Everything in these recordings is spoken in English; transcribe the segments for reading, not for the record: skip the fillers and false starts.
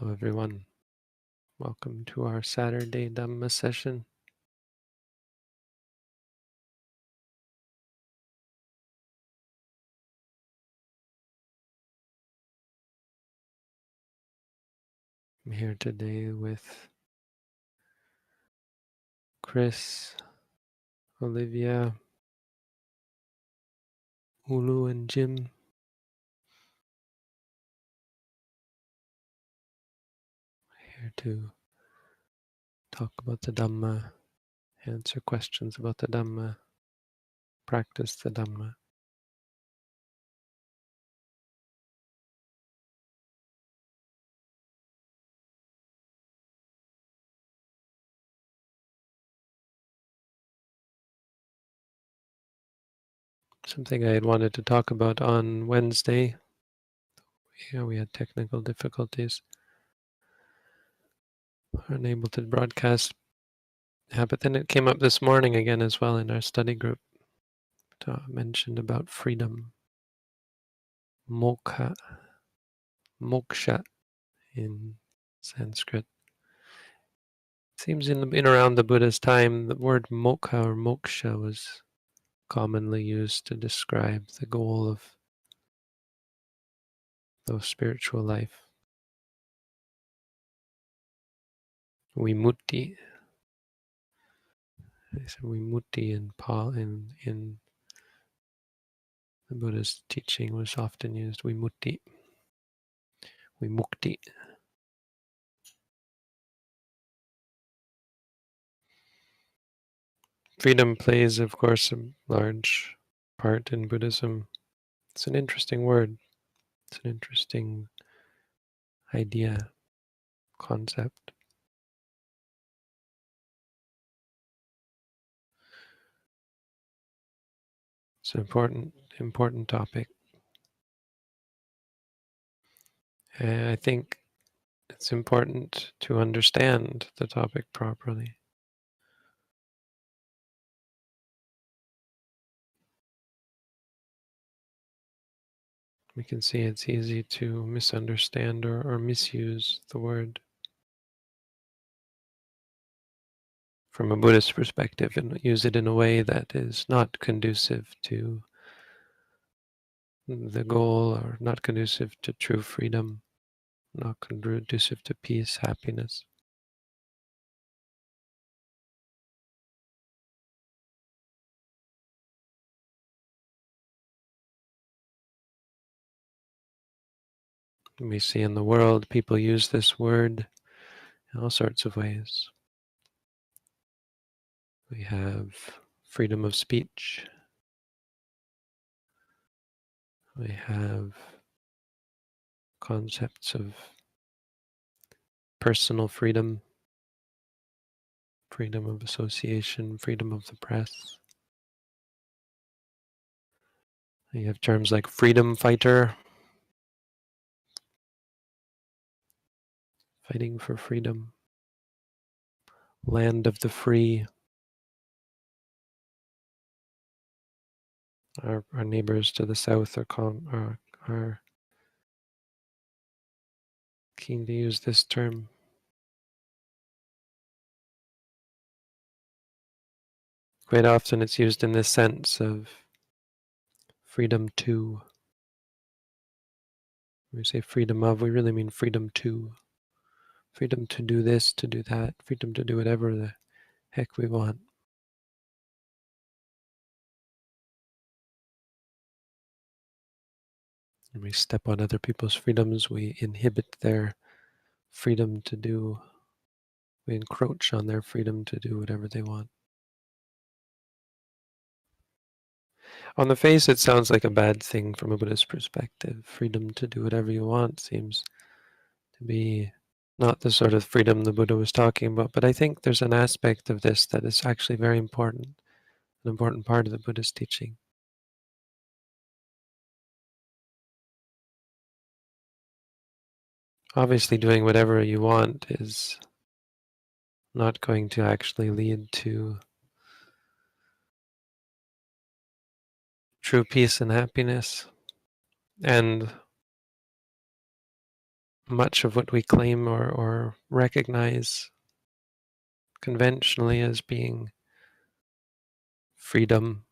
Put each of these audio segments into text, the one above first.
Hello everyone, welcome to our Saturday Dhamma session. I'm here today with Chris, Olivia, Ulu and Jim. Here to talk about the Dhamma, answer questions about the Dhamma, practice the Dhamma. Something I had wanted to talk about on Wednesday. We had technical difficulties. Unable to broadcast. But then it came up this morning again as well in our study group. Mentioned about freedom. Moksha in Sanskrit. It seems in around the Buddha's time, the word moksha or moksha was commonly used to describe the goal of the spiritual life. Vimutti. Vimutti in the Buddha's teaching was often used. Vimukti. Freedom plays, of course, a large part in Buddhism. It's an interesting word. It's an interesting idea, concept. It's an important topic. And I think it's important to understand the topic properly. We can see it's easy to misunderstand or misuse the word from a Buddhist perspective and use it in a way that is not conducive to the goal or not conducive to true freedom, not conducive to peace, happiness. We see in the world people use this word in all sorts of ways. We have freedom of speech. We have concepts of personal freedom, freedom of association, freedom of the press. You have terms like freedom fighter, fighting for freedom, land of the free. Our neighbors to the south are keen to use this term. Quite often it's used in this sense of freedom to. When we say freedom of, we really mean freedom to. Freedom to do this, to do that, freedom to do whatever the heck we want. When we step on other people's freedoms, we inhibit their freedom to do, we encroach on their freedom to do whatever they want. On the face, it sounds like a bad thing from a Buddhist perspective. Freedom to do whatever you want seems to be not the sort of freedom the Buddha was talking about, but I think there's an aspect of this that is actually very important, an important part of the Buddhist teaching. Obviously, doing whatever you want is not going to actually lead to true peace and happiness. And much of what we claim or recognize conventionally as being freedom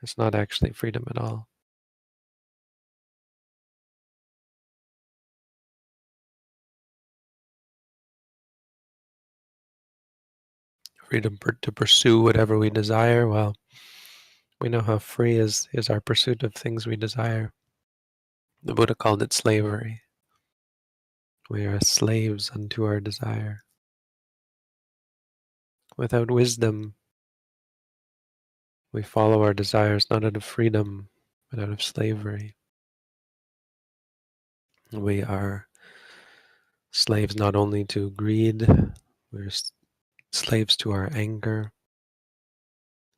is not actually freedom at all. Freedom to pursue whatever we desire. Well, we know how free is our pursuit of things we desire. The Buddha called it slavery. We are slaves unto our desire. Without wisdom, we follow our desires not out of freedom, but out of slavery. We are slaves not only to greed, we're slaves to our anger,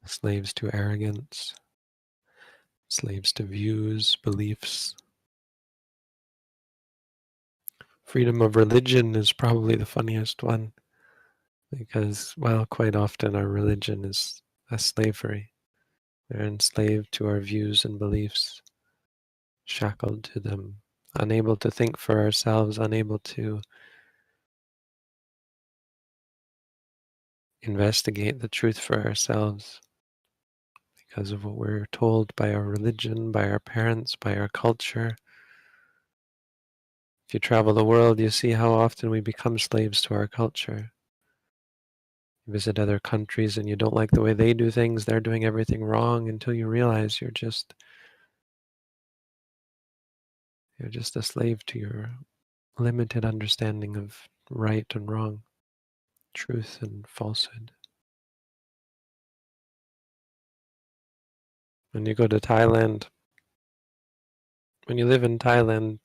slaves to arrogance, slaves to views, beliefs. Freedom of religion is probably the funniest one because, well, quite often our religion is a slavery. We're enslaved to our views and beliefs, shackled to them, unable to think for ourselves, unable to investigate the truth for ourselves because of what we're told by our religion, by our parents, by our culture. If you travel the world, you see how often we become slaves to our culture. You visit other countries and you don't like the way they do things, they're doing everything wrong until you realize you're just a slave to your limited understanding of right and wrong, truth and falsehood. When you go to Thailand, when you live in Thailand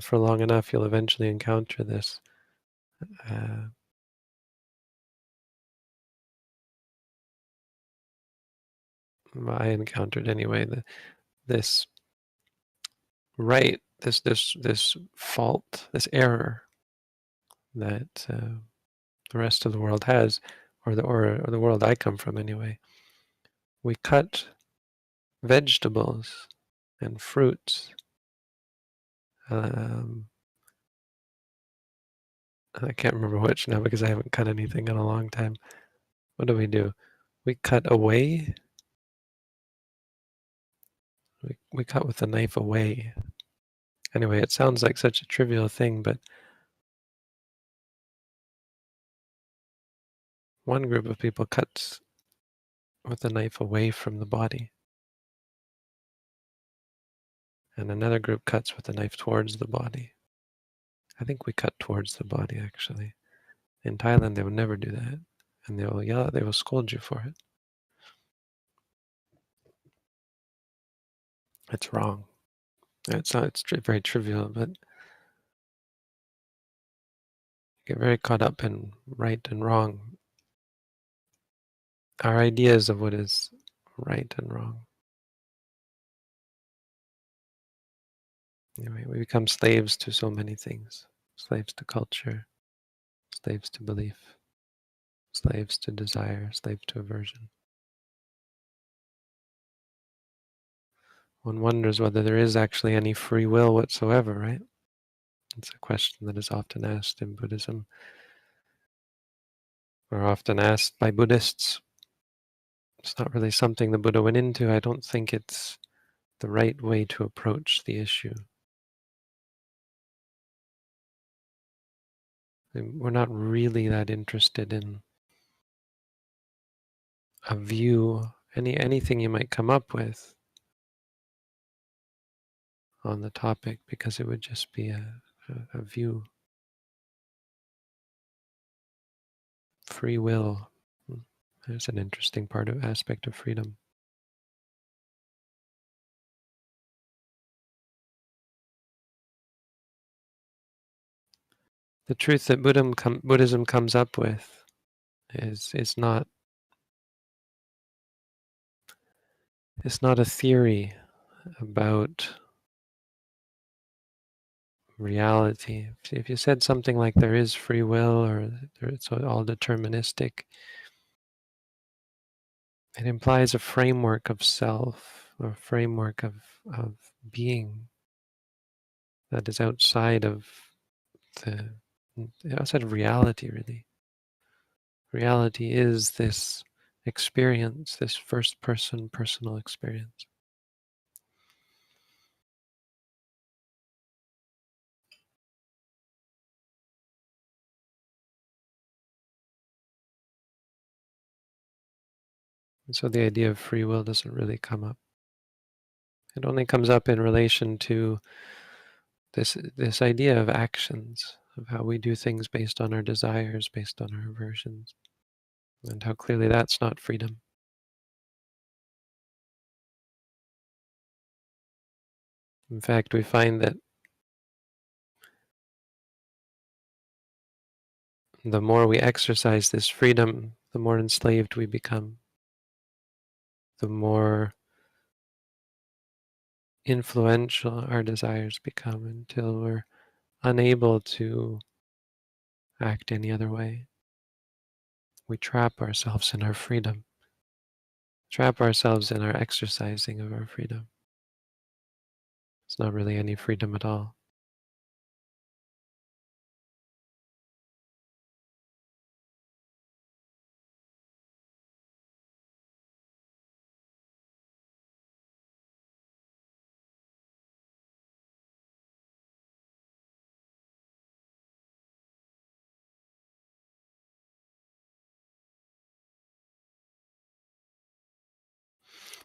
for long enough, you'll eventually encounter this. Uh, I encountered anyway. This right, this fault, this error that the rest of the world has, or the world I come from anyway. We cut vegetables and fruits. Um, I can't remember which now because I haven't cut anything in a long time. What do? We cut away. We cut with the knife away. Anyway, it sounds like such a trivial thing, but one group of people cuts with the knife away from the body, and another group cuts with the knife towards the body. I think we cut towards the body, actually. In Thailand, they would never do that, and they will yell, they will scold you for it. It's wrong. It's not. It's very trivial, but get very caught up in right and wrong. Our ideas of what is right and wrong. Anyway, we become slaves to so many things. Slaves to culture, slaves to belief, slaves to desire, slaves to aversion. One wonders whether there is actually any free will whatsoever, right? It's a question that is often asked in Buddhism, or often asked by Buddhists. It's not really something the Buddha went into. I don't think it's the right way to approach the issue. We're not really that interested in a view, anything you might come up with on the topic, because it would just be a view. Free will. There's an interesting aspect of freedom. The truth that Buddhism comes up with is not it's not a theory about reality. If you said something like there is free will or it's all deterministic, it implies a framework of self or a framework of being. that is outside of the outside of reality, really. Reality is this experience, this first person personal experience. And so the idea of free will doesn't really come up. It only comes up in relation to this idea of actions, of how we do things based on our desires, based on our aversions, and how clearly that's not freedom. In fact, we find that the more we exercise this freedom, the more enslaved we become, the more influential our desires become until we're unable to act any other way. We trap ourselves in our freedom, trap ourselves in our exercising of our freedom. It's not really any freedom at all.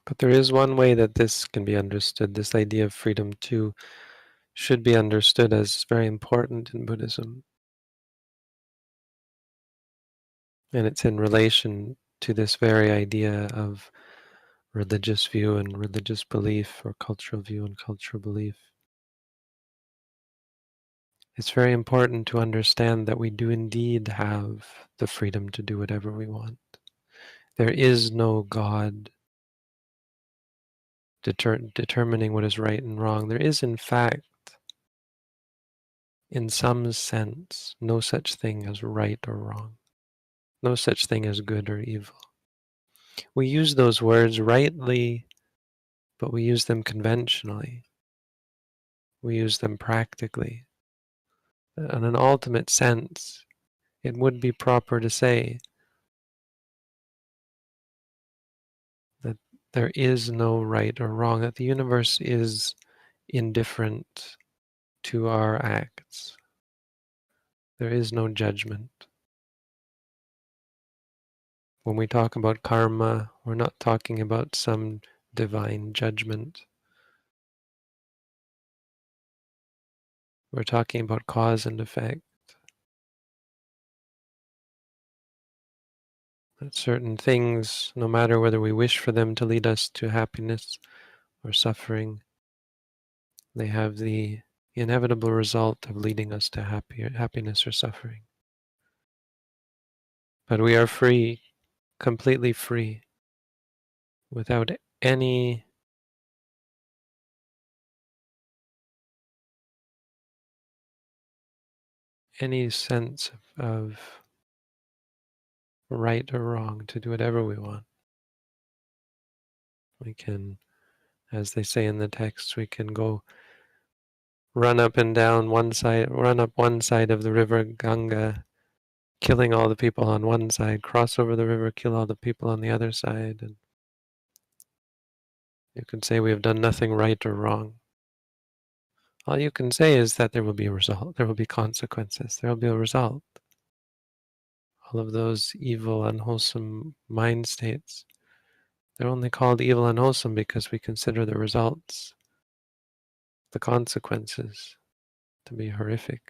But there is one way that this can be understood. This idea of freedom too should be understood as very important in Buddhism. And it's in relation to this very idea of religious view and religious belief, or cultural view and cultural belief. It's very important to understand that we do indeed have the freedom to do whatever we want. There is no God determining what is right and wrong. There is, in fact, in some sense, no such thing as right or wrong, no such thing as good or evil. We use those words rightly, but we use them conventionally. We use them practically. In an ultimate sense, it would be proper to say that there is no right or wrong, that the universe is indifferent to our acts. There is no judgment. When we talk about karma, we're not talking about some divine judgment. We're talking about cause and effect. That certain things, no matter whether we wish for them to lead us to happiness or suffering, they have the inevitable result of leading us to happiness or suffering. But we are free, completely free, without any sense of right or wrong, to do whatever we want. We can, as they say in the text, we can go run up and down one side, run up one side of the river Ganga, killing all the people on one side, cross over the river, kill all the people on the other side, and you can say we have done nothing right or wrong. All you can say is that there will be a result, there will be consequences, there will be a result. All of those evil, unwholesome mind states, they're only called evil and unwholesome because we consider the results, the consequences, to be horrific.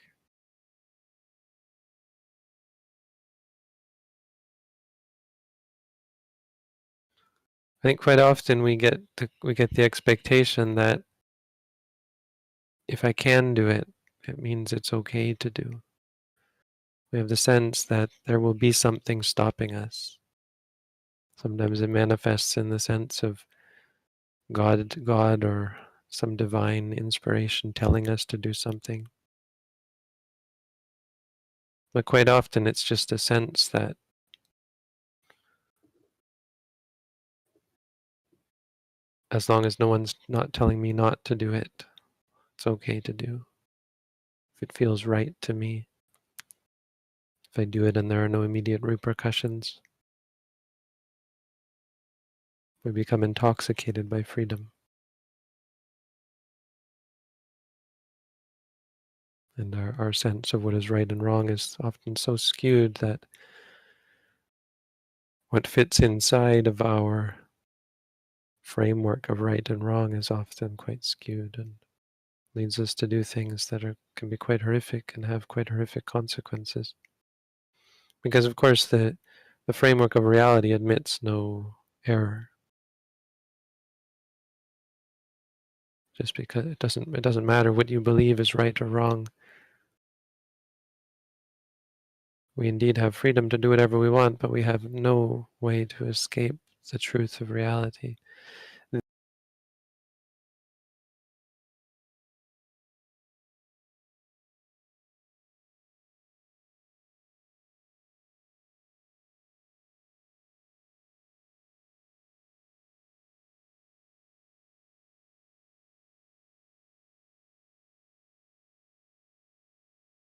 I think quite often we get the expectation that if I can do it, it means it's okay to do. We have the sense that there will be something stopping us. Sometimes it manifests in the sense of God or some divine inspiration telling us to do something. But quite often it's just a sense that as long as no one's not telling me not to do it, it's okay to do. if it feels right to me, if I do it and there are no immediate repercussions, we become intoxicated by freedom. And our sense of what is right and wrong is often so skewed that what fits inside of our framework of right and wrong is often quite skewed and leads us to do things that can be quite horrific and have quite horrific consequences. Because of course the framework of reality admits no error. Just because it doesn't matter what you believe is right or wrong. We indeed have freedom to do whatever we want, but we have no way to escape the truth of reality.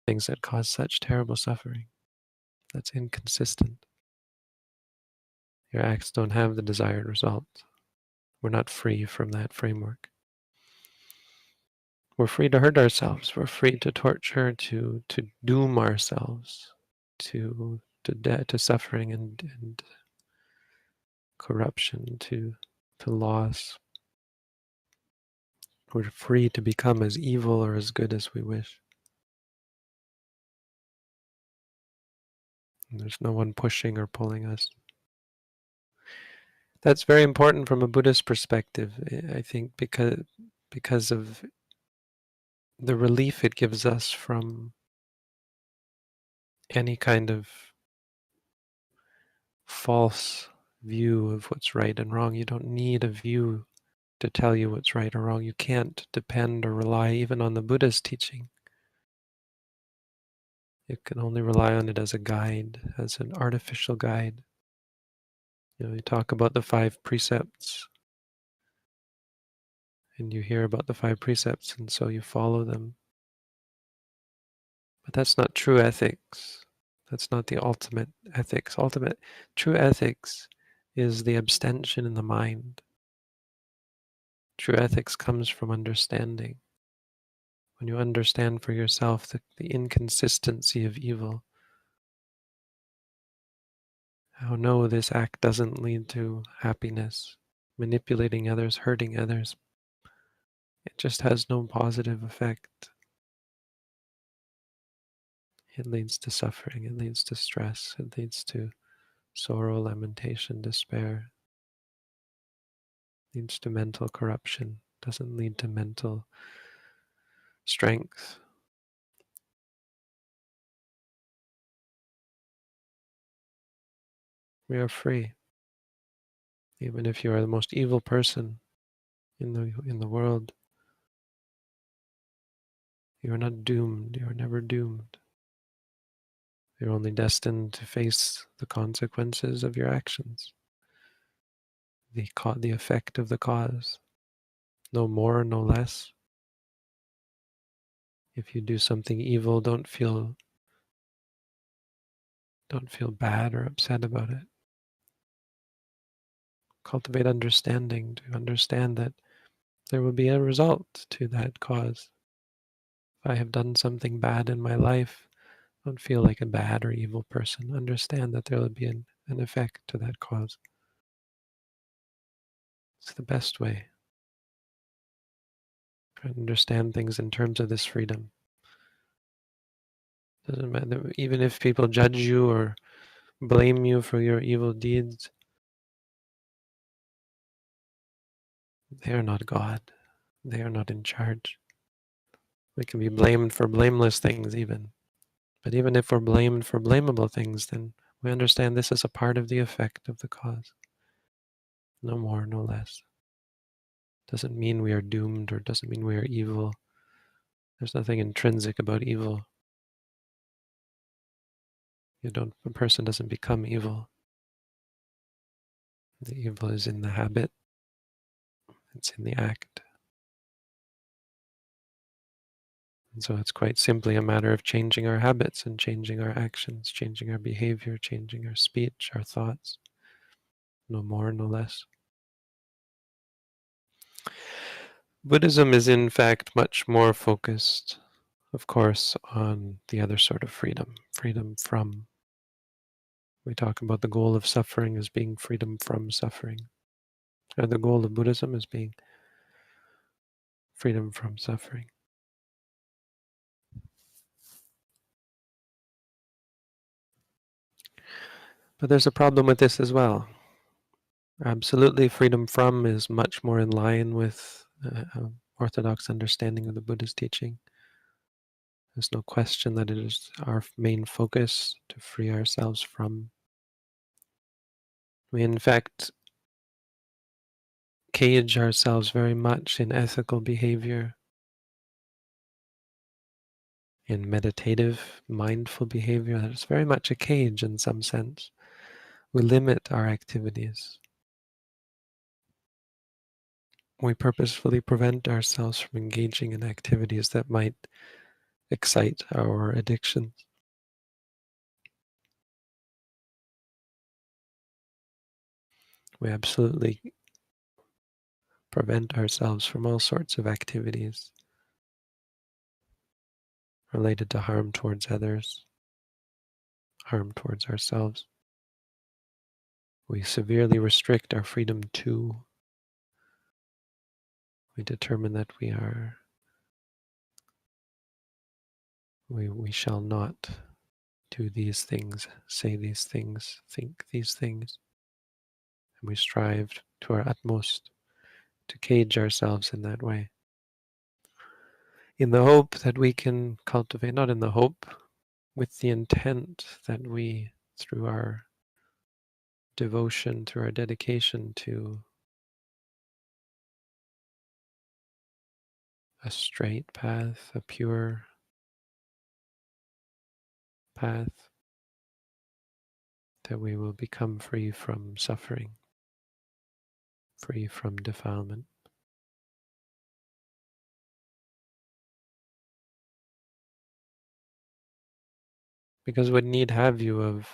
Things that cause such terrible suffering. That's inconsistent. Your acts don't have the desired result. We're not free from that framework. We're free to hurt ourselves. We're free to torture, to doom ourselves to suffering and corruption, to loss. We're free to become as evil or as good as we wish. And there's no one pushing or pulling us. That's very important from a Buddhist perspective, I think, because of the relief it gives us from any kind of false view of what's right and wrong. You don't need a view to tell you what's right or wrong. You can't depend or rely even on the Buddha's teaching. You can only rely on it as a guide, as an artificial guide. You talk about the 5 precepts, and you hear about the 5 precepts, and so you follow them. But that's not true ethics. That's not the ultimate ethics. True ethics is the abstention in the mind. True ethics comes from understanding. When you understand for yourself the inconsistency of evil, how no, this act doesn't lead to happiness, manipulating others, hurting others. It just has no positive effect. It leads to suffering, it leads to stress, it leads to sorrow, lamentation, despair. It leads to mental corruption, doesn't lead to mental strength. We are free. Even if you are the most evil person in the world, you are not doomed. You are never doomed. You're only destined to face the consequences of your actions, the effect of the cause, no more, no less. If you do something evil, don't feel bad or upset about it. Cultivate understanding, to understand that there will be a result to that cause. If I have done something bad in my life, don't feel like a bad or evil person. Understand that there will be an effect to that cause. It's the best way to understand things in terms of this freedom. Doesn't matter, even if people judge you or blame you for your evil deeds, they are not God. They are not in charge. We can be blamed for blameless things even. But even if we're blamed for blamable things, then we understand this is a part of the effect of the cause. No more, no less. Doesn't mean we are doomed or doesn't mean we are evil. There's nothing intrinsic about evil. A person doesn't become evil. The evil is in the habit. It's in the act. And so it's quite simply a matter of changing our habits and changing our actions, changing our behavior, changing our speech, our thoughts. No more, no less. Buddhism is in fact much more focused, of course, on the other sort of freedom, freedom from. We talk about the goal of suffering as being freedom from suffering. Or the goal of Buddhism as being freedom from suffering. But there's a problem with this as well. Absolutely, freedom from is much more in line with orthodox understanding of the Buddha's teaching. There's no question that it is our main focus to free ourselves from. We, in fact, cage ourselves very much in ethical behavior, in meditative, mindful behavior. That is very much a cage in some sense. We limit our activities. We purposefully prevent ourselves from engaging in activities that might excite our addictions. We absolutely prevent ourselves from all sorts of activities related to harm towards others, harm towards ourselves. We severely restrict our freedom to. We determine that we shall not do these things, say these things, think these things. And we strive to our utmost to cage ourselves in that way. In the hope that we can cultivate, not in the hope, with the intent that we, through our devotion, through our dedication to a straight path, a pure path, that we will become free from suffering, free from defilement. Because what need have you of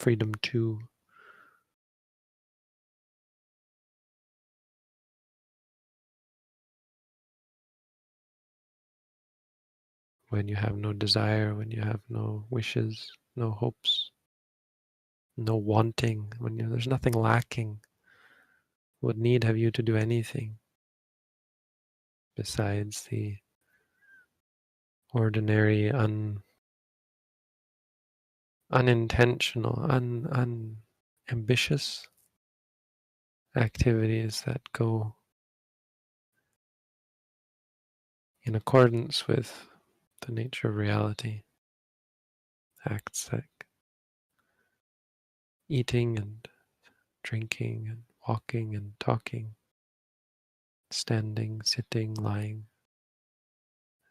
freedom to? When you have no desire, when you have no wishes, no hopes, no wanting, when there's nothing lacking, what need have you to do anything besides the ordinary, unintentional, unambitious activities that go in accordance with the nature of reality, acts like eating and drinking and walking and talking, standing, sitting, lying,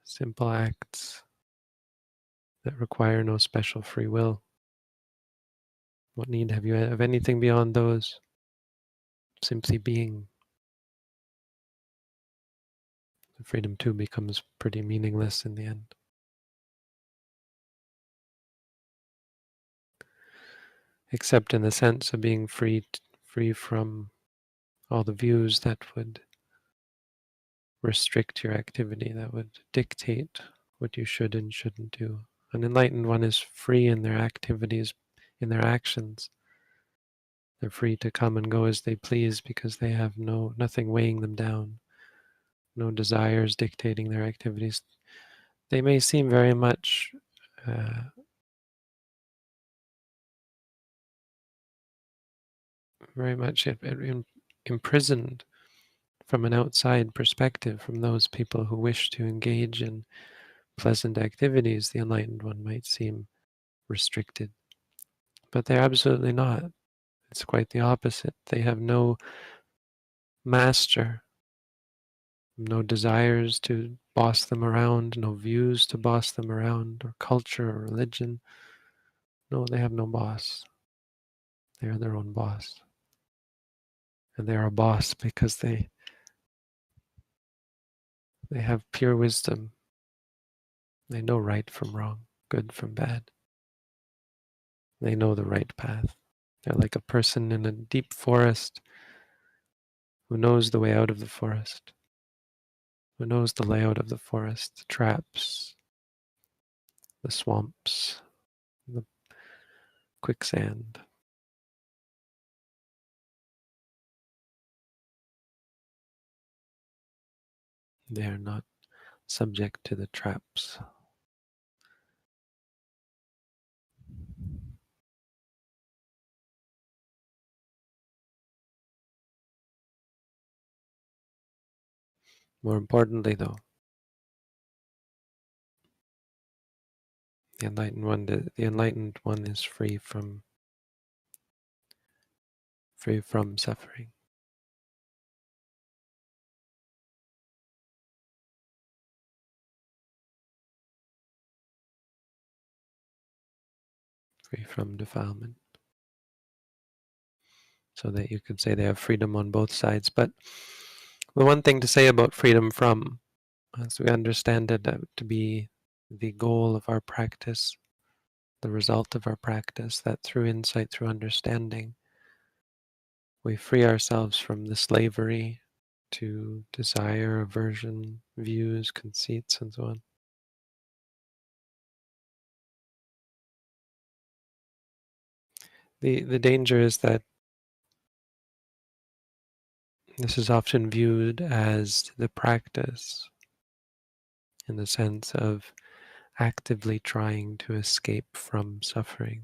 simple acts that require no special free will. What need have you of anything beyond those? Simply being. The freedom too becomes pretty meaningless in the end. Except in the sense of being free from all the views that would restrict your activity, that would dictate what you should and shouldn't do. An enlightened one is free in their activities, in their actions. They're free to come and go as they please because they have nothing weighing them down, no desires dictating their activities. They may seem very much imprisoned from an outside perspective, from those people who wish to engage in pleasant activities. The enlightened one might seem restricted, but they're absolutely not. It's quite the opposite. They have no master, no desires to boss them around, no views to boss them around, or culture or religion. No, they have no boss. They are their own boss. And they are a boss because they have pure wisdom. They know right from wrong, good from bad. They know the right path. They're like a person in a deep forest who knows the way out of the forest, who knows the layout of the forest, the traps, the swamps, the quicksand. They are not subject to the traps. More importantly, though, the enlightened one is free from suffering, free from defilement. So that you could say they have freedom on both sides. But the one thing to say about freedom from, as we understand it to be the goal of our practice, the result of our practice, that through insight, through understanding, we free ourselves from the slavery to desire, aversion, views, conceits, and so on. The danger is that this is often viewed as the practice in the sense of actively trying to escape from suffering,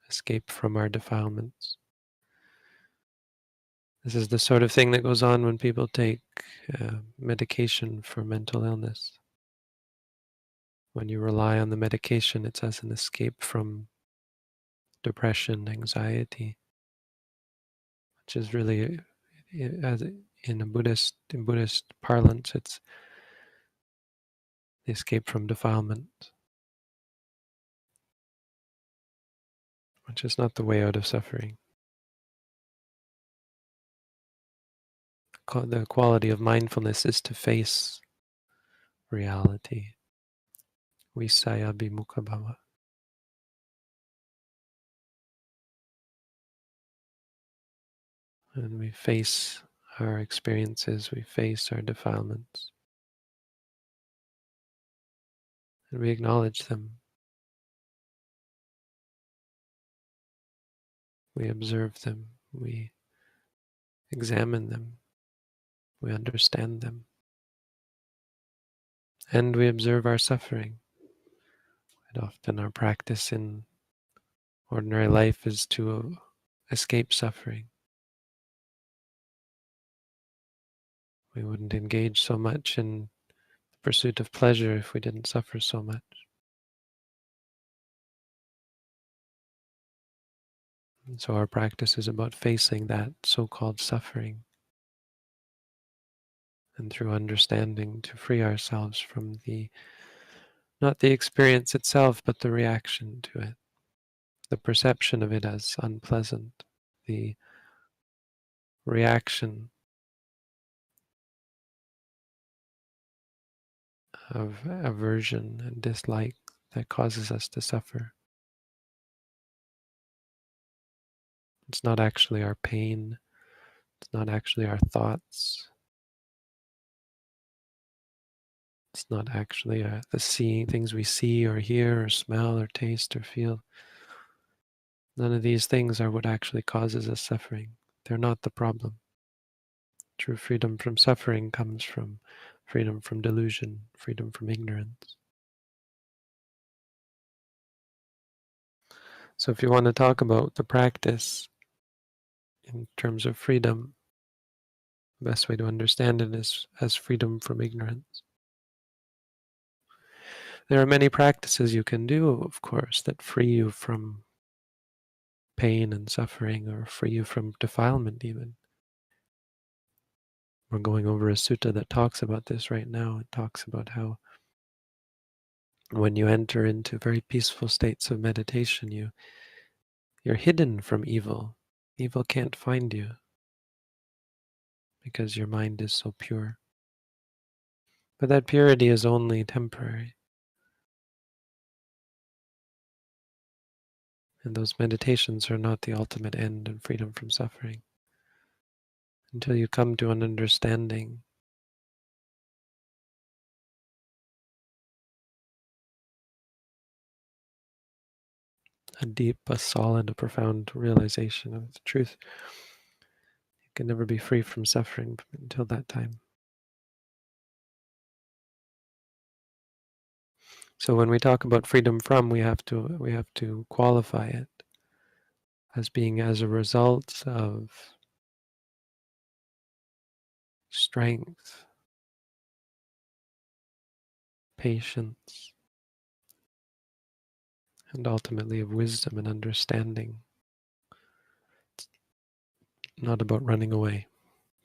escape from our defilements. This is the sort of thing that goes on when people take medication for mental illness. When you rely on the medication, it's as an escape from depression, anxiety, which is really, as in Buddhist parlance, it's the escape from defilement, which is not the way out of suffering. The quality of mindfulness is to face reality. Visaya bimukha bhava. And we face our experiences, we face our defilements, and we acknowledge them. We observe them, we examine them, we understand them, and we observe our suffering. And often our practice in ordinary life is to escape suffering. We wouldn't engage so much in the pursuit of pleasure if we didn't suffer so much. And so our practice is about facing that so-called suffering, and through understanding to free ourselves from not the experience itself, but the reaction to it, the perception of it as unpleasant, the reaction of aversion and dislike that causes us to suffer. It's not actually our pain, it's not actually our thoughts, it's not actually the things we see or hear or smell or taste or feel. None of these things are what actually causes us suffering. They're not the problem. True freedom from suffering comes from freedom from delusion, freedom from ignorance. So if you want to talk about the practice in terms of freedom, the best way to understand it is as freedom from ignorance. There are many practices you can do, of course, that free you from pain and suffering, or free you from defilement even. We're going over a sutta that talks about this right now. It talks about how when you enter into very peaceful states of meditation, you're hidden from evil. Evil can't find you because your mind is so pure. But that purity is only temporary. And those meditations are not the ultimate end in freedom from suffering. Until you come to an understanding, a deep, a solid, a profound realization of the truth, you can never be free from suffering until that time. So when we talk about freedom from, we have to qualify it as being as a result of strength, patience, and ultimately of wisdom and understanding. It's not about running away.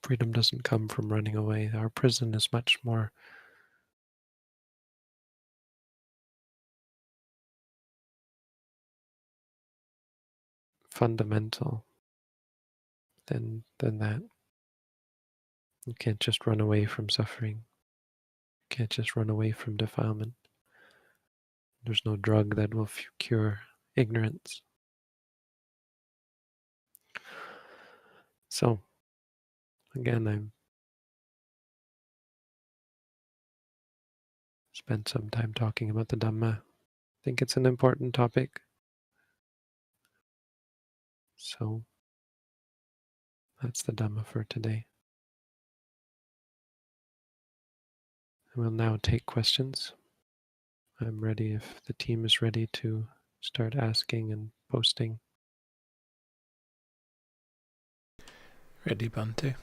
Freedom doesn't come from running away. Our prison is much more fundamental than that. You can't just run away from suffering. You can't just run away from defilement. There's no drug that will cure ignorance. So, again, I've spent some time talking about the Dhamma. I think it's an important topic. So, that's the Dhamma for today. I will now take questions. I'm ready if the team is ready to start asking and posting. Ready, Bhante?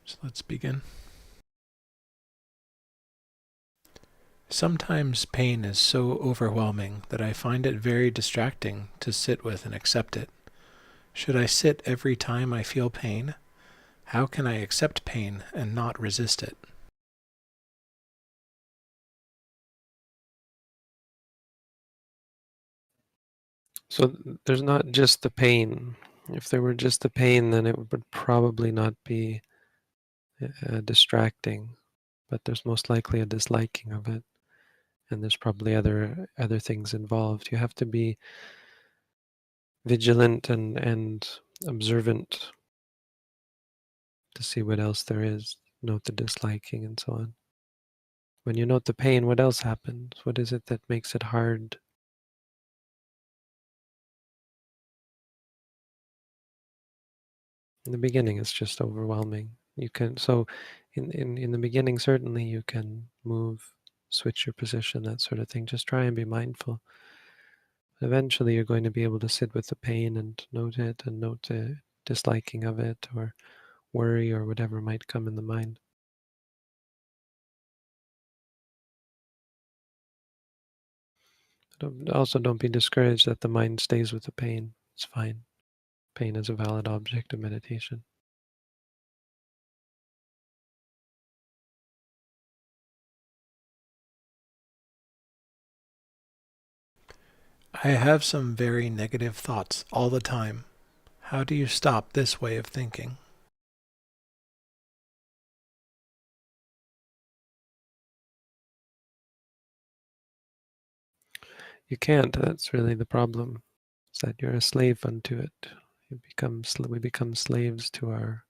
So let's begin. Sometimes pain is so overwhelming that I find it very distracting to sit with and accept it. Should I sit every time I feel pain? How can I accept pain and not resist it? So there's not just the pain. If there were just the pain, then it would probably not be distracting, but there's most likely a disliking of it, and there's probably other things involved. You have to be vigilant and observant to see what else there is, note the disliking and so on. When you note the pain, what else happens? What is it that makes it hard? In the beginning, it's just overwhelming. You can in the beginning, certainly you can move, switch your position, that sort of thing. Just try and be mindful. Eventually, you're going to be able to sit with the pain and note it, and note the disliking of it, or worry, or whatever might come in the mind. Also, don't be discouraged that the mind stays with the pain. It's fine. Pain is a valid object of meditation. I have some very negative thoughts all the time. How do you stop this way of thinking? You can't. That's really the problem. Is that you're a slave unto it. We become slaves to our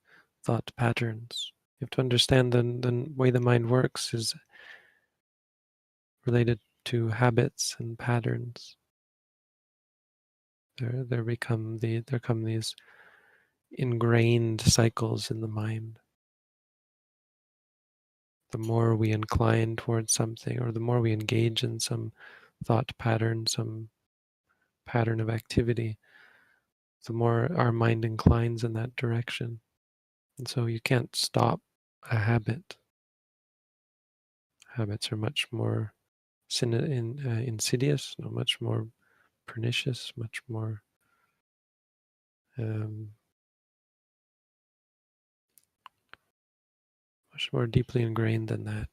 thought patterns. You have to understand the way the mind works is related to habits and patterns. There come these ingrained cycles in the mind. The more we incline towards something, or the more we engage in some thought pattern, some pattern of activity, the more our mind inclines in that direction. And so you can't stop a habit. Habits are much more insidious, much more pernicious, um, much more deeply ingrained than that.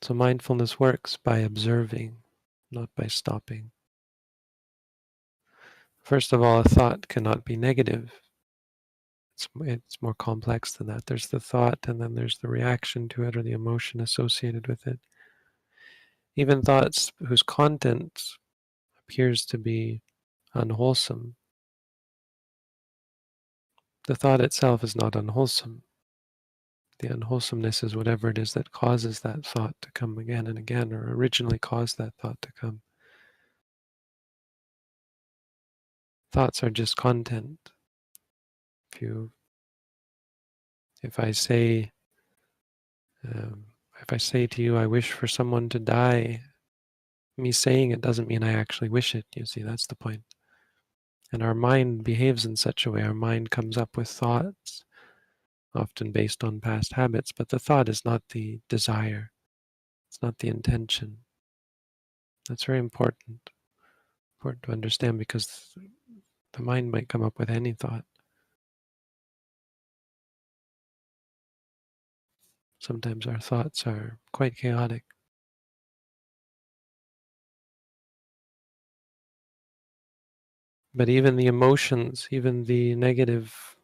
So mindfulness works by observing, not by stopping. First of all, a thought cannot be negative. It's more complex than that. There's the thought, and then there's the reaction to it, or the emotion associated with it. Even thoughts whose content appears to be unwholesome. The thought itself is not unwholesome. The unwholesomeness is whatever it is that causes that thought to come again and again, or originally caused that thought to come. Thoughts are just content. If I say, if I say to you, I wish for someone to die, me saying it doesn't mean I actually wish it. You see, that's the point. And our mind behaves in such a way. Our mind comes up with thoughts, often based on past habits, but the thought is not the desire. It's not the intention. That's very important to understand, because the mind might come up with any thought. Sometimes our thoughts are quite chaotic. But even the emotions, even the negative,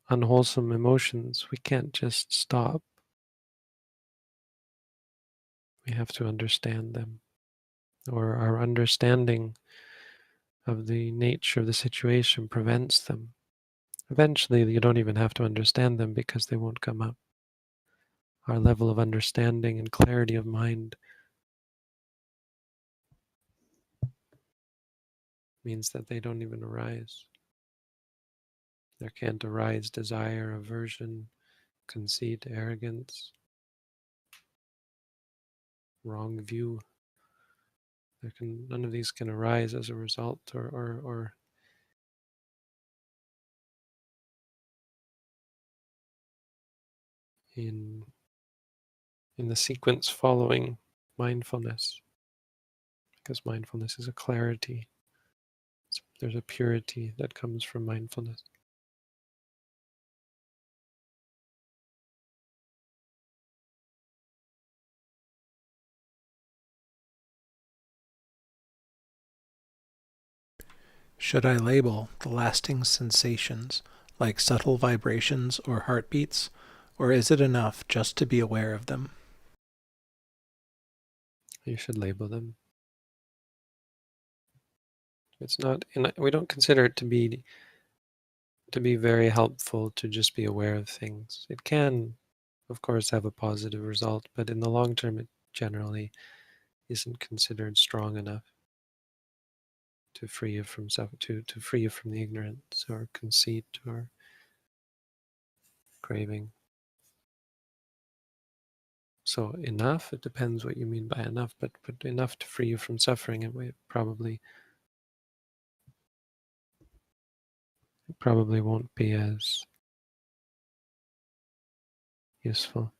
unwholesome emotions, we can't just stop. We have to understand them. Or our understanding of the nature of the situation prevents them. Eventually, you don't even have to understand them because they won't come up. Our level of understanding and clarity of mind means that they don't even arise. There can't arise desire, aversion, conceit, arrogance, wrong view. None of these can arise as a result, or in the sequence following mindfulness, because mindfulness is a clarity. There's a purity that comes from mindfulness. Should I label the lasting sensations like subtle vibrations or heartbeats, or is it enough just to be aware of them? You should label them. It's not, we don't consider it to be very helpful to just be aware of things. It can, of course, have a positive result, but in the long term, it generally isn't considered strong enough to free you from to free you from the ignorance or conceit or craving. So enough, it depends what you mean by enough, but enough to free you from suffering, it probably won't be as useful.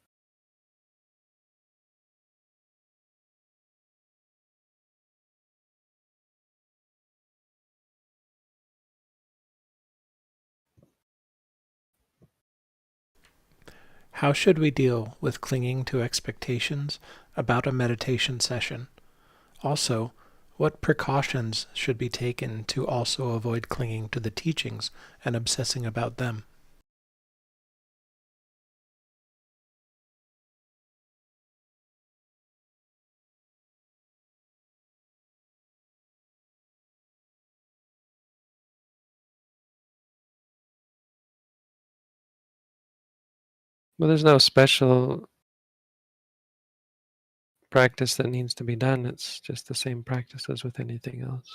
How should we deal with clinging to expectations about a meditation session? Also, what precautions should be taken to also avoid clinging to the teachings and obsessing about them? Well, there's no special practice that needs to be done. It's just the same practice as with anything else.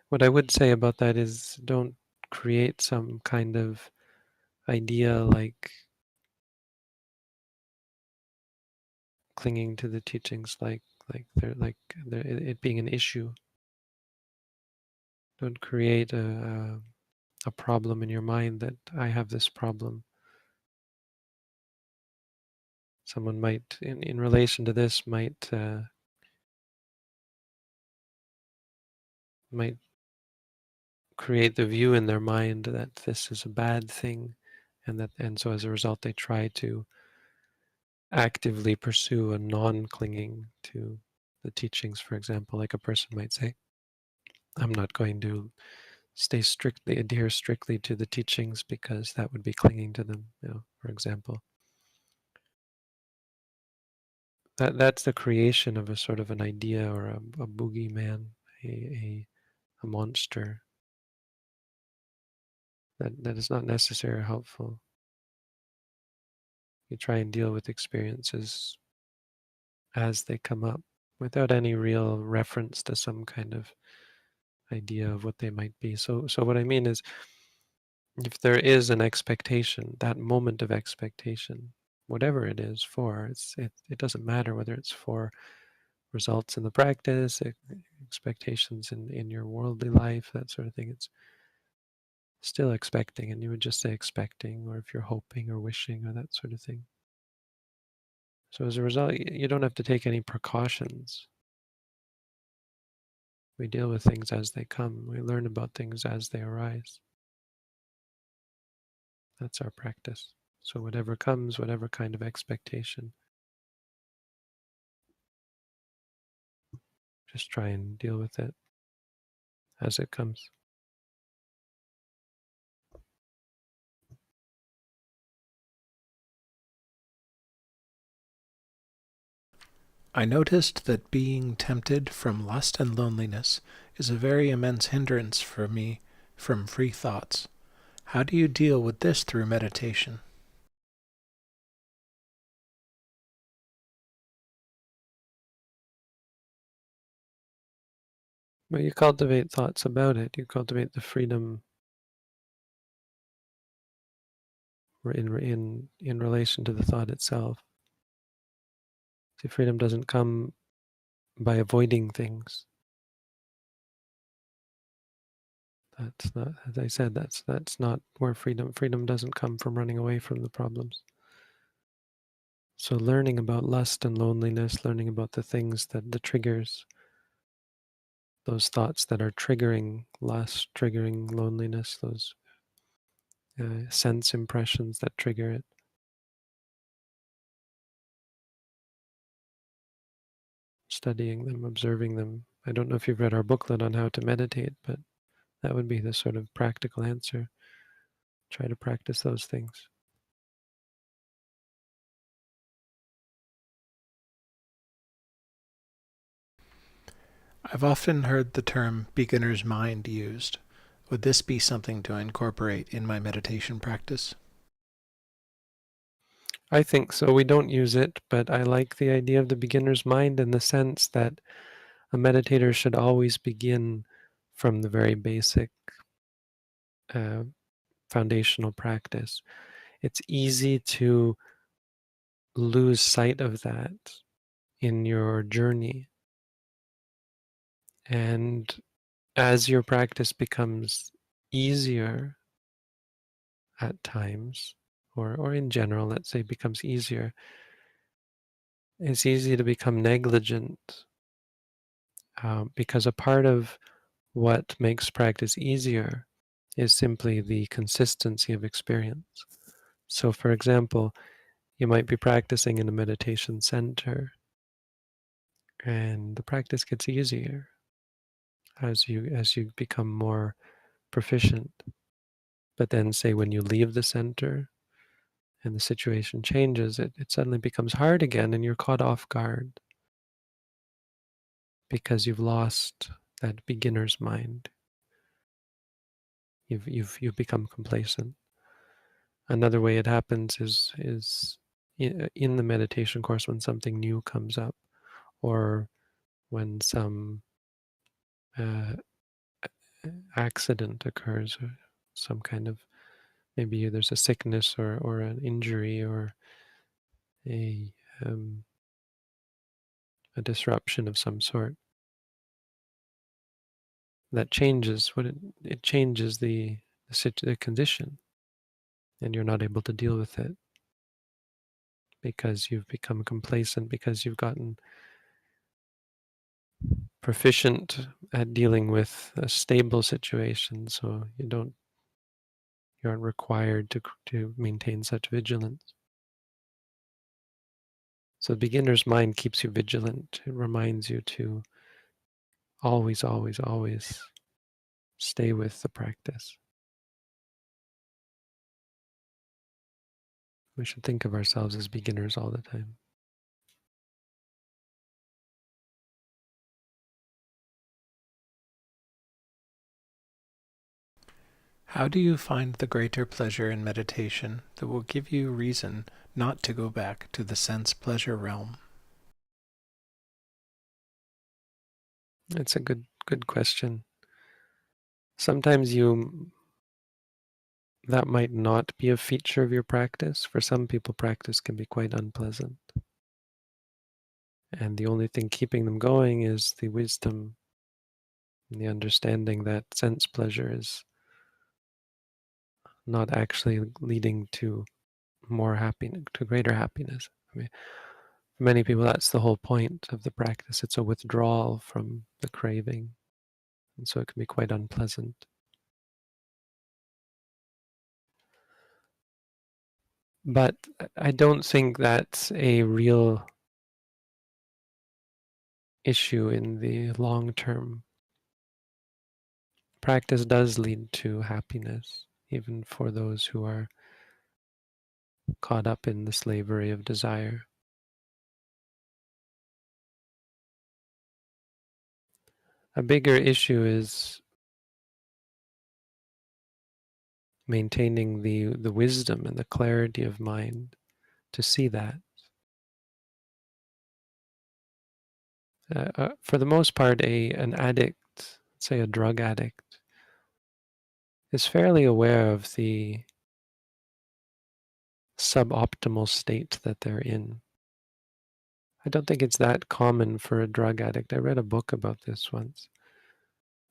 What I would say about that is, don't create some kind of idea like clinging to the teachings, it being an issue. Don't create a problem in your mind that I have this problem. Someone might, in relation to this, might create the view in their mind that this is a bad thing, and so as a result they try to actively pursue a non-clinging to the teachings. For example, like a person might say, I'm not going to adhere strictly to the teachings because that would be clinging to them, for example. That's the creation of a sort of an idea or a boogeyman, a monster that is not necessary or helpful. You try and deal with experiences as they come up without any real reference to some kind of idea of what they might be. So what I mean is, if there is an expectation, that moment of expectation, whatever it is for, it doesn't matter whether it's for results in the practice, expectations in your worldly life, that sort of thing. It's still expecting, and you would just say expecting, or if you're hoping or wishing or that sort of thing. So as a result, you don't have to take any precautions. We deal with things as they come. We learn about things as they arise. That's our practice. So whatever comes, whatever kind of expectation, just try and deal with it as it comes. I noticed that being tempted from lust and loneliness is a very immense hindrance for me from free thoughts. How do you deal with this through meditation? But you cultivate thoughts about it. You cultivate the freedom in relation to the thought itself. See, freedom doesn't come by avoiding things. That's not, as I said, that's not where freedom doesn't come from running away from the problems. So learning about lust and loneliness, learning about the things that the triggers, those thoughts that are triggering lust, triggering loneliness, those sense impressions that trigger it. Studying them, observing them. I don't know if you've read our booklet on how to meditate, but that would be the sort of practical answer. Try to practice those things. I've often heard the term beginner's mind used. Would this be something to incorporate in my meditation practice? I think so. We don't use it, but I like the idea of the beginner's mind in the sense that a meditator should always begin from the very basic uh, foundational practice. It's easy to lose sight of that in your journey. And as your practice becomes easier at times, or in general, let's say, becomes easier, it's easy to become negligent because a part of what makes practice easier is simply the consistency of experience. So, for example, you might be practicing in a meditation center, and the practice gets easier as you become more proficient. But then, say, when you leave the center and the situation changes, it suddenly becomes hard again, and you're caught off guard because you've lost that beginner's mind. You've become complacent. Another way it happens is in the meditation course when something new comes up, or when some uh, accident occurs, or some kind of, maybe there's a sickness or an injury or a a disruption of some sort that changes it changes the condition, and you're not able to deal with it because you've become complacent, because you've gotten proficient at dealing with a stable situation, so you aren't required to maintain such vigilance. So the beginner's mind keeps you vigilant. It reminds you to always, always, always stay with the practice. We should think of ourselves as beginners all the time. How do you find the greater pleasure in meditation that will give you reason not to go back to the sense pleasure realm? It's a good question. Sometimes that might not be a feature of your practice. For some people, practice can be quite unpleasant. And the only thing keeping them going is the wisdom and the understanding that sense pleasure is not actually leading to more happiness, to greater happiness. I mean, for many people, that's the whole point of the practice. It's a withdrawal from the craving. And so it can be quite unpleasant. But I don't think that's a real issue in the long term. Practice does lead to happiness, even for those who are caught up in the slavery of desire. A bigger issue is maintaining the wisdom and the clarity of mind to see that. For the most part, an addict, say a drug addict, is fairly aware of the suboptimal state that they're in. I don't think it's that common for a drug addict. I read a book about this once.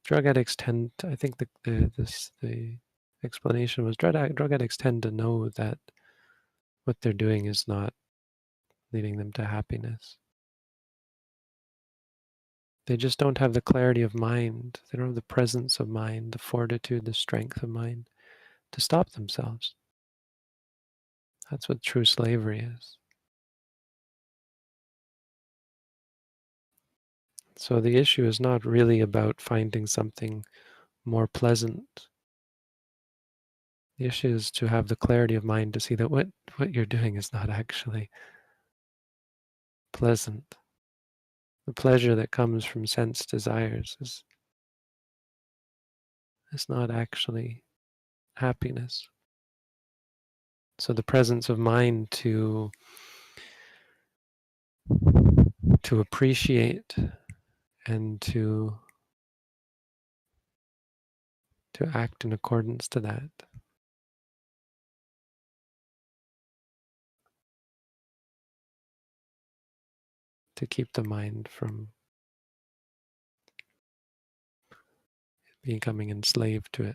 Drug addicts tend, I think the explanation was drug addicts tend to know that what they're doing is not leading them to happiness. They just don't have the clarity of mind. They don't have the presence of mind, the fortitude, the strength of mind to stop themselves. That's what true slavery is. So the issue is not really about finding something more pleasant. The issue is to have the clarity of mind to see that what you're doing is not actually pleasant. The pleasure that comes from sense desires is not actually happiness. So the presence of mind to appreciate and to act in accordance to that. To keep the mind from becoming enslaved to it.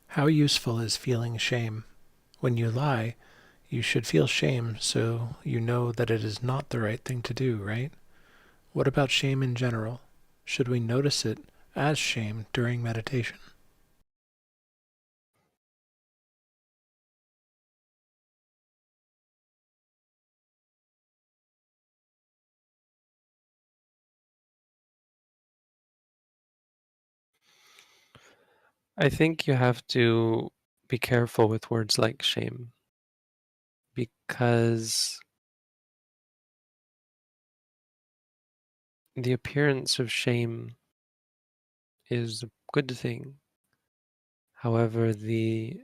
How useful is feeling shame? When you lie, you should feel shame so you know that it is not the right thing to do, right? What about shame in general? Should we notice it as shame during meditation? I think you have to be careful with words like shame because the appearance of shame is a good thing. However, the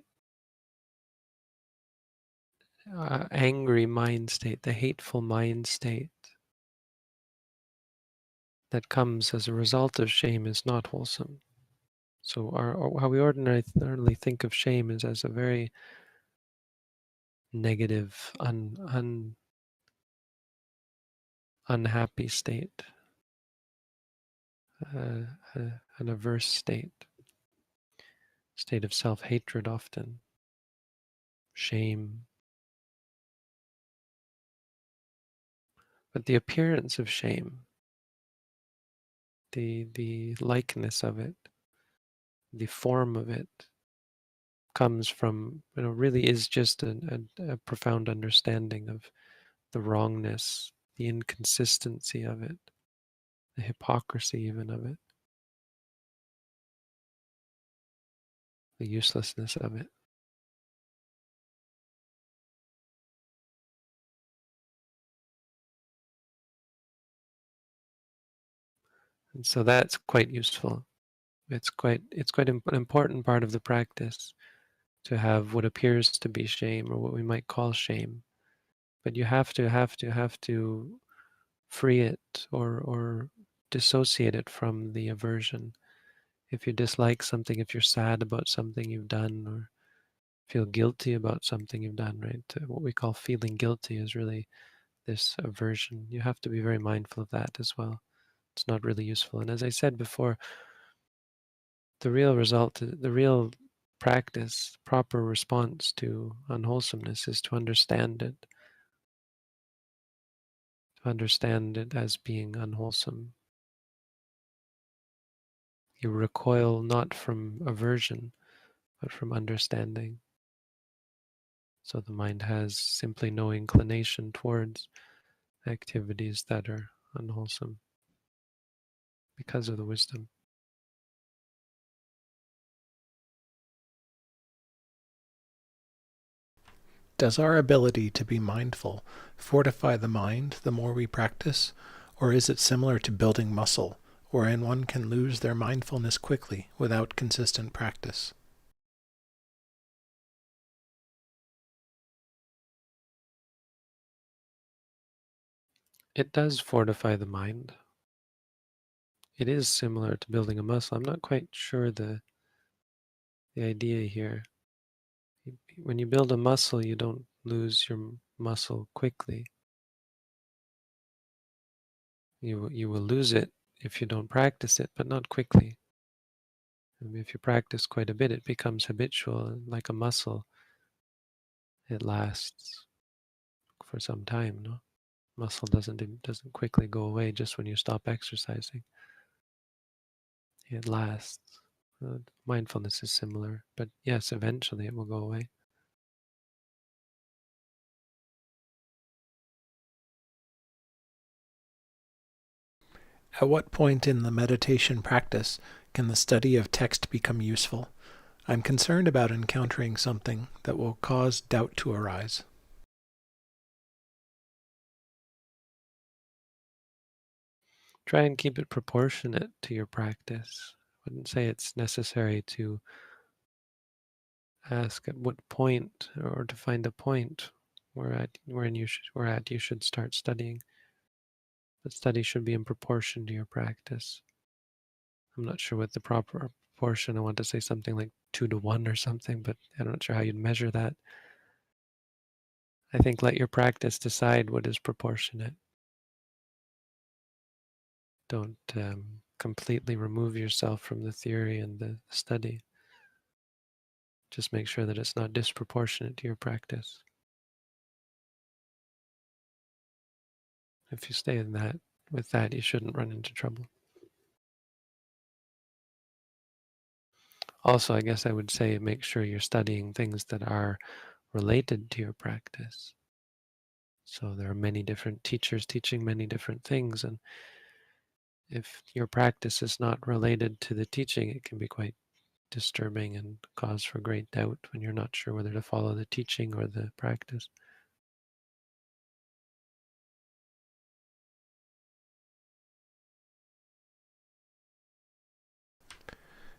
angry mind state, the hateful mind state that comes as a result of shame is not wholesome. So how we ordinarily think of shame is as a very negative, unhappy state, uh, an averse state of self-hatred often, shame. But the appearance of shame, the likeness of it, the form of it, comes from, really is just a profound understanding of the wrongness, the inconsistency of it, the hypocrisy even of it, the uselessness of it. And so that's quite useful. It's quite an important part of the practice to have what appears to be shame or what we might call shame. But you have to free it or dissociate it from the aversion. If you dislike something, if you're sad about something you've done, or feel guilty about something you've done, right? What we call feeling guilty is really this aversion. You have to be very mindful of that as well. It's not really useful. And as I said before, the real result, the real practice, proper response to unwholesomeness is to understand it as being unwholesome. You recoil not from aversion, but from understanding. So the mind has simply no inclination towards activities that are unwholesome because of the wisdom. Does our ability to be mindful fortify the mind the more we practice, or is it similar to building muscle, wherein one can lose their mindfulness quickly without consistent practice? It does fortify the mind. It is similar to building a muscle. I'm not quite sure the idea here. When you build a muscle, you don't lose your muscle quickly. You will lose it if you don't practice it, but not quickly. If you practice quite a bit, it becomes habitual, and like a muscle, it lasts for some time. No, muscle doesn't quickly go away just when you stop exercising. It lasts. Mindfulness is similar, but yes, eventually it will go away. At what point in the meditation practice can the study of text become useful? I'm concerned about encountering something that will cause doubt to arise. Try and keep it proportionate to your practice. I wouldn't say it's necessary to ask at what point or to find a point whereat you should start studying. The study should be in proportion to your practice. I'm not sure what the proper proportion. I want to say something like 2 to 1 or something, but I'm not sure how you'd measure that. I think let your practice decide what is proportionate. Don't completely remove yourself from the theory and the study. Just make sure that it's not disproportionate to your practice. If you stay in that, with that, you shouldn't run into trouble. Also, I guess I would say make sure you're studying things that are related to your practice. So there are many different teachers teaching many different things, and if your practice is not related to the teaching, it can be quite disturbing and cause for great doubt when you're not sure whether to follow the teaching or the practice.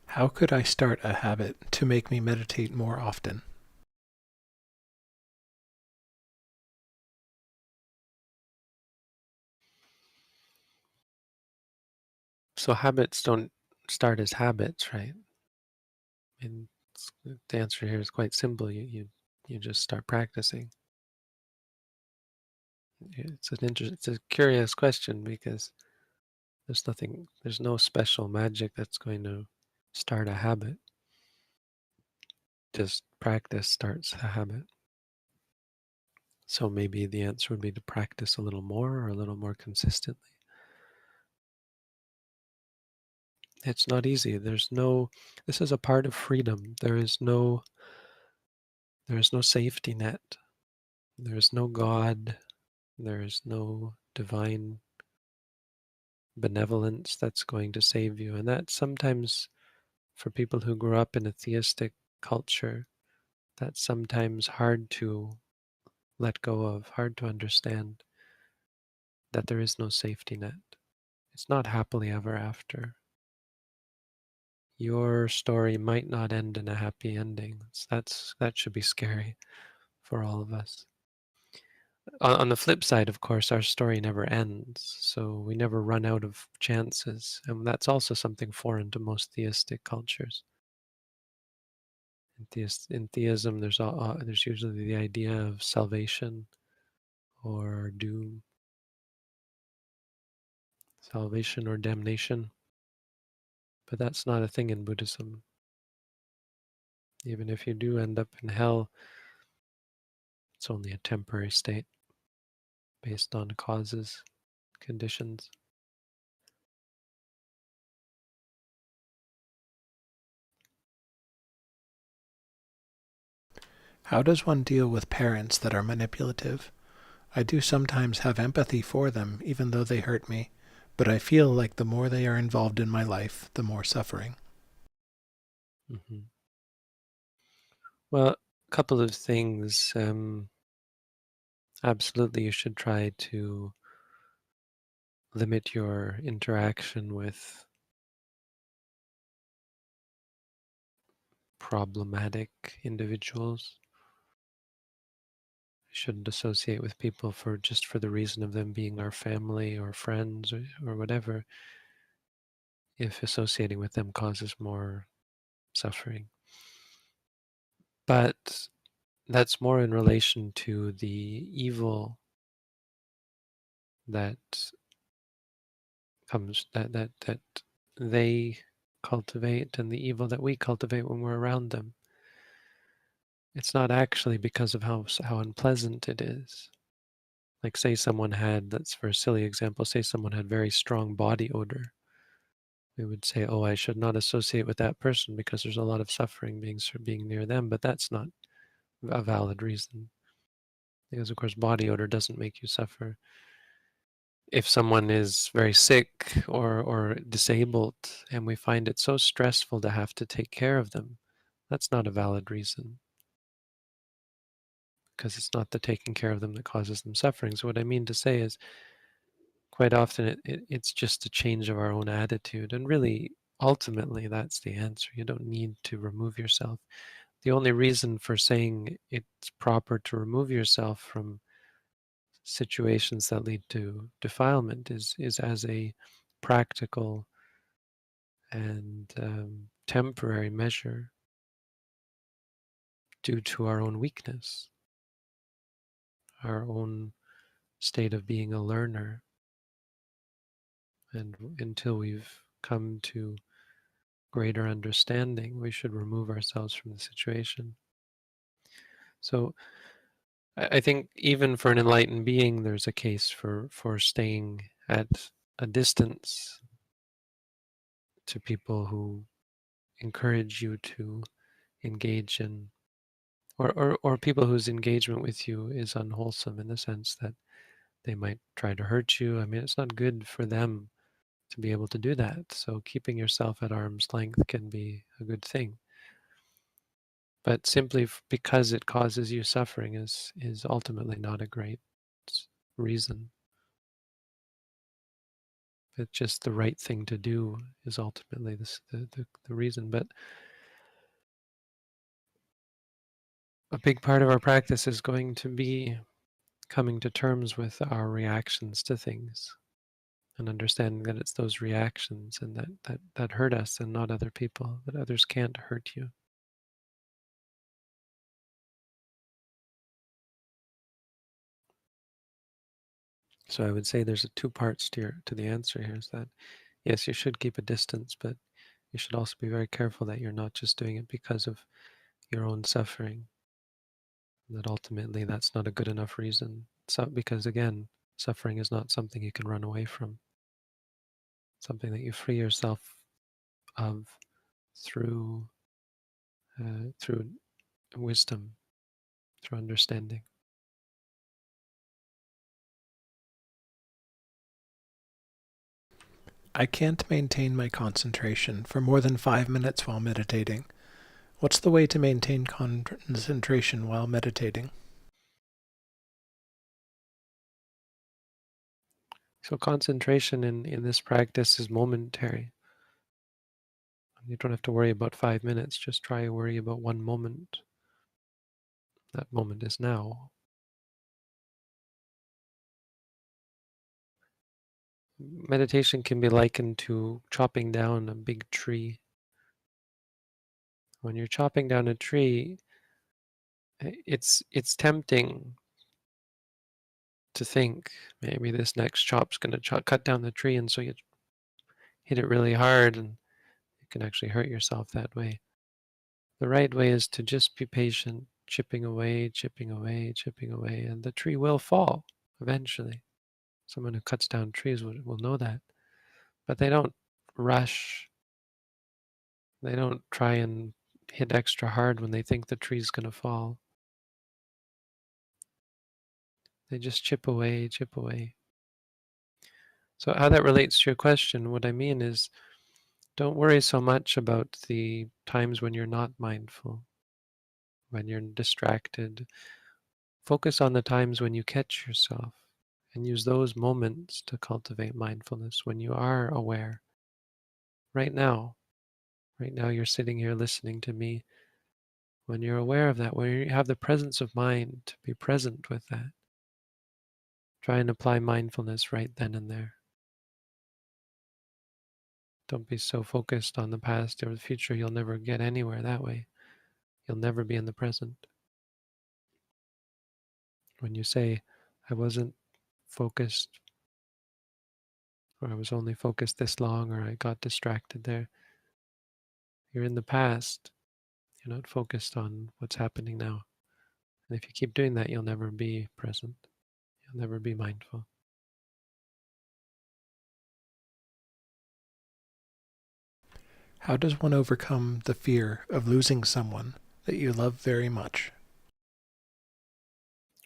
How could I start a habit to make me meditate more often? So habits don't start as habits, right? And the answer here is quite simple. You just start practicing. It's a curious question because there's no special magic that's going to start a habit. Just practice starts a habit. So maybe the answer would be to practice a little more or a little more consistently. It's not easy. This is a part of freedom. There is no safety net. There is no God. There is no divine benevolence that's going to save you. And that sometimes, for people who grew up in a theistic culture, that's sometimes hard to let go of, hard to understand that there is no safety net. It's not happily ever after. Your story might not end in a happy ending. That should be scary for all of us. On the flip side, of course, our story never ends, so we never run out of chances, and that's also something foreign to most theistic cultures. In theism, there's usually the idea of salvation or doom, salvation or damnation, but that's not a thing in Buddhism. Even if you do end up in hell, it's only a temporary state based on causes, conditions. How does one deal with parents that are manipulative? I do sometimes have empathy for them, even though they hurt me, but I feel like the more they are involved in my life, the more suffering. Mm-hmm. Well, a couple of things. Absolutely, you should try to limit your interaction with problematic individuals. You shouldn't associate with people for the reason of them being our family or friends or whatever, if associating with them causes more suffering. But that's more in relation to the evil that that they cultivate and the evil that we cultivate when we're around them. It's not actually because of how unpleasant it is. Like say someone had, that's for a silly example, say someone had very strong body odor. We would say, oh, I should not associate with that person because there's a lot of suffering being near them, but that's not a valid reason. Because of course body odor doesn't make you suffer. If someone is very sick or disabled and we find it so stressful to have to take care of them, that's not a valid reason, because it's not the taking care of them that causes them suffering. So what I mean to say is quite often it's just a change of our own attitude, and really ultimately that's the answer. You don't need to remove yourself. The only reason for saying it's proper to remove yourself from situations that lead to defilement is as a practical and temporary measure due to our own weakness, our own state of being a learner. And until we've come to greater understanding, we should remove ourselves from the situation. So I think even for an enlightened being, there's a case for staying at a distance to people who encourage you to engage in, or people whose engagement with you is unwholesome in the sense that they might try to hurt you. I mean, it's not good for them to be able to do that. So keeping yourself at arm's length can be a good thing. But simply because it causes you suffering is ultimately not a great reason. But just the right thing to do is ultimately the reason. But a big part of our practice is going to be coming to terms with our reactions to things and understanding that it's those reactions and that hurt us and not other people, that others can't hurt you. So I would say there's two parts to the answer here, is that yes, you should keep a distance, but you should also be very careful that you're not just doing it because of your own suffering, that ultimately that's not a good enough reason. So, because again, suffering is not something you can run away from, something that you free yourself of through through wisdom, through understanding. I can't maintain my concentration for more than 5 minutes while meditating. What's the way to maintain concentration while meditating? So concentration in this practice is momentary. You don't have to worry about 5 minutes, just try to worry about one moment. That moment is now. Meditation can be likened to chopping down a big tree. When you're chopping down a tree, it's tempting to think maybe this next chop's going to cut down the tree, and so you hit it really hard, and you can actually hurt yourself that way. The right way is to just be patient, chipping away, chipping away, chipping away, and the tree will fall eventually. Someone who cuts down trees will know that. But they don't rush. They don't try and hit extra hard when they think the tree's going to fall. They just chip away, chip away. So how that relates to your question, what I mean is don't worry so much about the times when you're not mindful, when you're distracted. Focus on the times when you catch yourself and use those moments to cultivate mindfulness when you are aware. Right now, you're sitting here listening to me. When you're aware of that, when you have the presence of mind to be present with that, try and apply mindfulness right then and there. Don't be so focused on the past or the future, you'll never get anywhere that way. You'll never be in the present. When you say, I wasn't focused, or I was only focused this long, or I got distracted there, you're in the past. You're not focused on what's happening now. And if you keep doing that, you'll never be present. You'll never be mindful. How does one overcome the fear of losing someone that you love very much?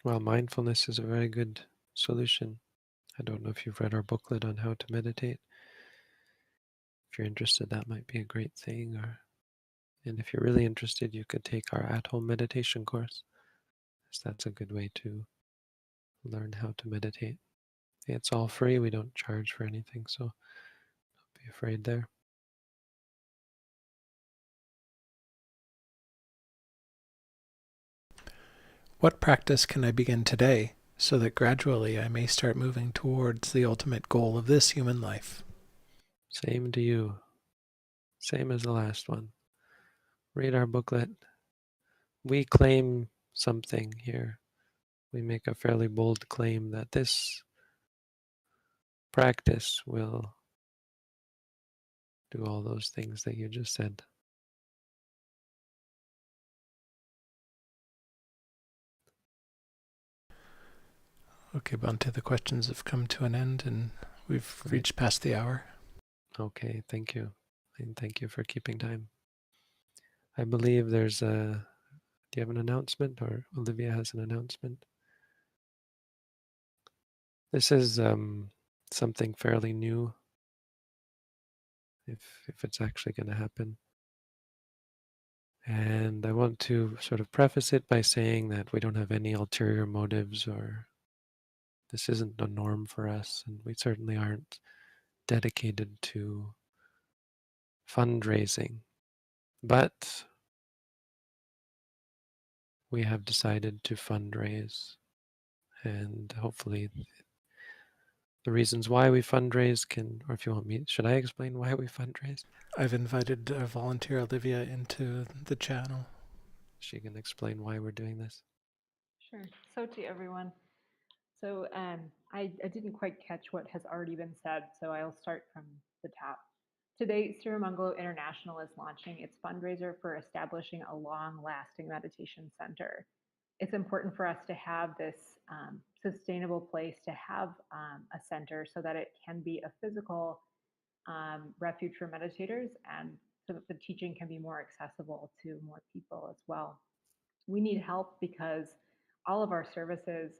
Well, mindfulness is a very good solution. I don't know if you've read our booklet on how to meditate. If you're interested, that might be a great thing. And if you're really interested, you could take our at-home meditation course. That's a good way to learn how to meditate. It's all free. We don't charge for anything, so don't be afraid there. What practice can I begin today so that gradually I may start moving towards the ultimate goal of this human life? Same to you. Same as the last one. Read our booklet. We claim something here. We make a fairly bold claim that this practice will do all those things that you just said. Okay, Bhante, the questions have come to an end and we've Great. reached past the hour. Okay, thank you. And thank you for keeping time. I believe there's a. Do you have an announcement, or Olivia has an announcement? This is something fairly new, if it's actually going to happen. And I want to sort of preface it by saying that we don't have any ulterior motives, or this isn't a norm for us, and we certainly aren't dedicated to fundraising. But we have decided to fundraise, and hopefully the reasons why we fundraise can, or if you want me, should I explain why we fundraise? I've invited volunteer Olivia into the channel. She can explain why we're doing this. Sure. So to everyone. So I didn't quite catch what has already been said, so I'll start from the top. Today, Sirimangalo International is launching its fundraiser for establishing a long-lasting meditation center. It's important for us to have this sustainable place to have a center so that it can be a physical refuge for meditators and so that the teaching can be more accessible to more people as well. We need help because all of our services,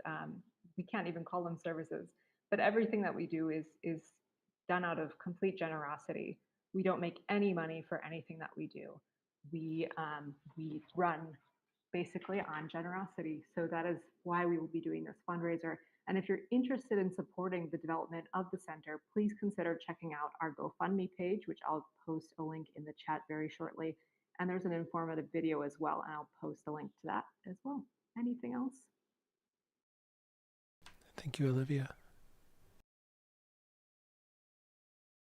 we can't even call them services, but everything that we do is done out of complete generosity. We don't make any money for anything that we do. We run basically on generosity. So that is why we will be doing this fundraiser. And if you're interested in supporting the development of the center, please consider checking out our GoFundMe page, which I'll post a link in the chat very shortly. And there's an informative video as well, and I'll post a link to that as well. Anything else? Thank you, Olivia.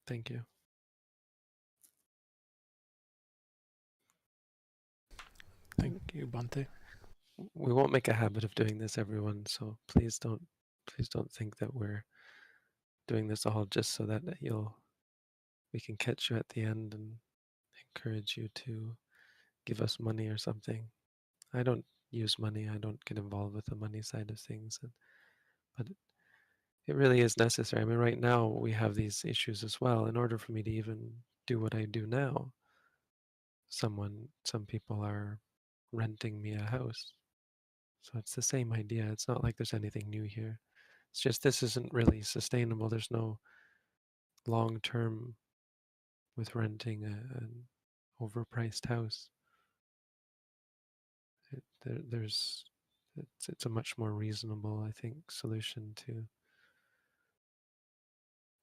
Thank you. Thank you, Bhante. We won't make a habit of doing this, everyone, so please don't think that we're doing this all just so that we can catch you at the end and encourage you to give us money or something. I don't use money. I don't get involved with the money side of things, but it really is necessary. I mean, right now we have these issues as well. In order for me to even do what I do now, some people are renting me a house. So it's the same idea. It's not like there's anything new here. It's just this isn't really sustainable. There's no long term with renting an overpriced house. It's a much more reasonable, I think, solution to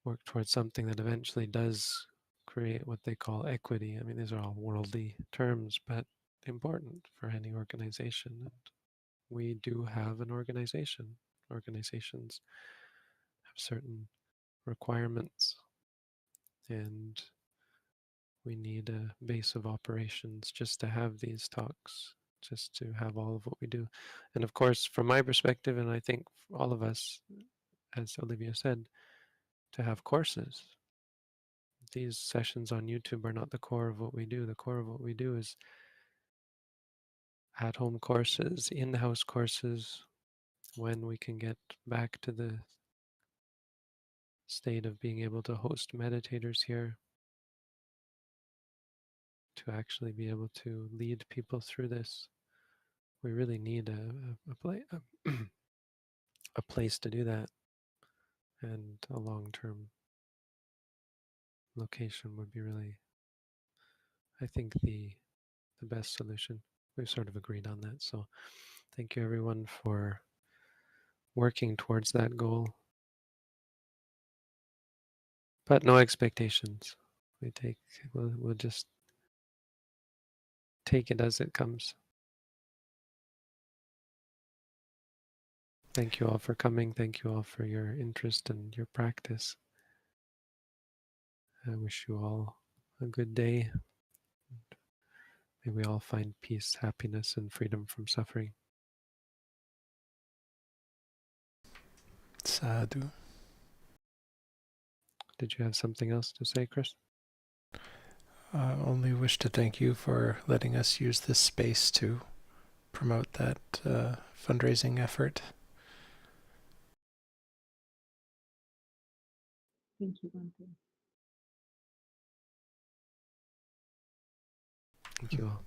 work towards something that eventually does create what they call equity. I mean, these are all worldly terms, but important for any organization. And we do have an organization. Organizations have certain requirements, and we need a base of operations just to have these talks, just to have all of what we do. And of course, from my perspective, and I think all of us, as Olivia said, to have courses. These sessions on YouTube are not the core of what we do. The core of what we do is at-home courses, in-house courses, when we can get back to the state of being able to host meditators here, to actually be able to lead people through this. We really need a place to do that, and a long-term location would be really, I think, the best solution. We've sort of agreed on that. So thank you everyone for working towards that goal. But no expectations. We'll just take it as it comes. Thank you all for coming. Thank you all for your interest and your practice. I wish you all a good day. May we all find peace, happiness, and freedom from suffering. Sadhu. Did you have something else to say, Chris? I only wish to thank you for letting us use this space to promote that fundraising effort. Thank you, Bhante. Thank you all.